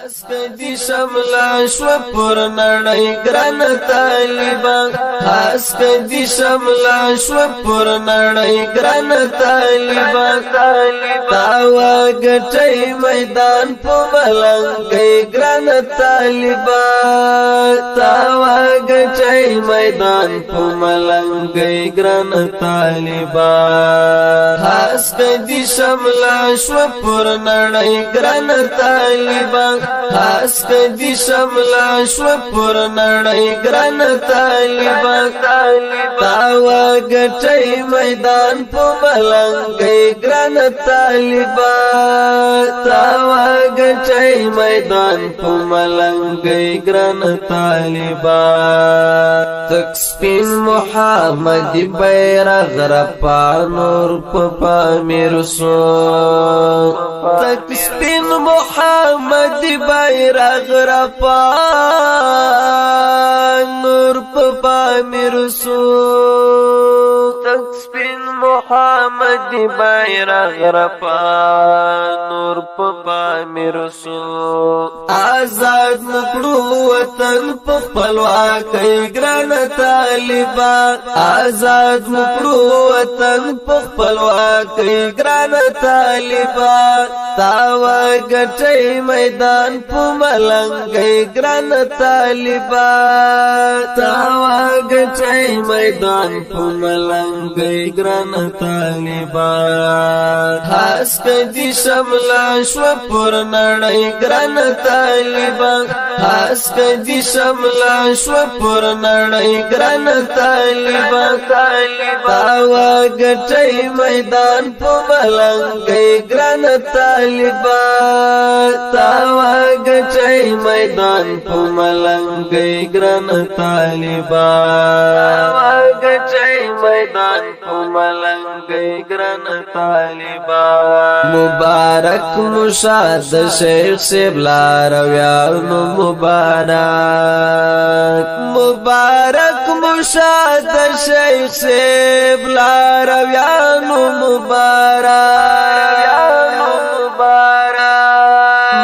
اسکدی شملا شو پر نړۍ ګران طالبان اسکدی شملا شو پر نړۍ ګران طالبان تاوا ګټي میدان په ملنګي ګران طالبان تاوا ګټي میدان په ملنګي ګران طالبان اسکدی شملا شو پر نړۍ ګران طالبان اسکدی شملا شو پر نړۍ ګران طالبان تاوا ګټي میدان په ملنګي ګران طالبان تاوا ګټي میدان په ملنګي ګران طالبان تک سپین محمد بیرغ رپا نور په پامیر سو تک سپین محمد بیرغ رپا نور په پامیر سو تک سپین محمد بیرغ رپا نور په پامیر سو آزاد نکړو وطن په خپلواکۍ ګران طالبان آزاد نکړو وطن په خپلواکۍ ګران طالبان تاوا ګټي میدان په ملنګي ګران طالبان تاوا ګټي میدان په ملنګي ګران طالبان اسکدی شملا شو پر نړۍ ګران طالبان اسکدی شملا شو پر نړۍ ګران طالبان تاوا ګټي میدان په ملنګي ګران طالبان تاوا ګټي میدان په ملنګي ګران طالبان تاوا ګټي میدان په ملنګي ګران طالبان مبارک مشاد شیخ سبلا رویانو مبارک مبارک مشاد شیخ سبلا رویانو مبارک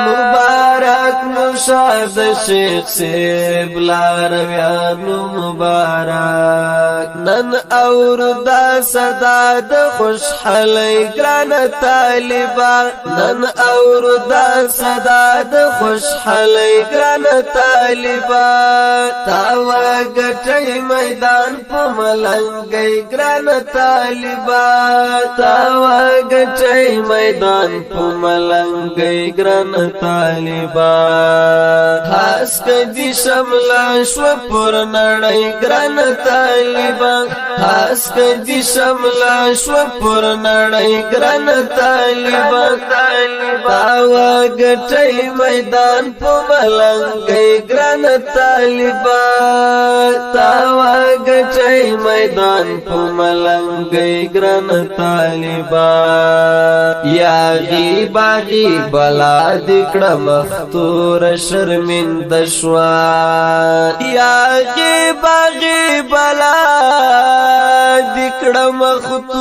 مبارک مشاد شیخ سبلا رویانو مبارک نن اور دا صدا د خوشحالی ګران طالبان نن اور دا صدا د خوشحالی ګران طالبان تاوا ګټي میدان په ملنګي ګران طالبان تاوا ګټي میدان په ملنګي ګران طالبان اسکدی شملا شو پر نړۍ ګران طالبان اسکدی شملا شو پر نړۍ ګران طالبان تاوا ګټي میدان په ملنګي ګران طالبان تاوا ګټي میدان په ملنګي ګران طالبان یا غیبا غیبلا دکړه مختور شرمنده شوا یا غیبا غیبلا دکړه مختور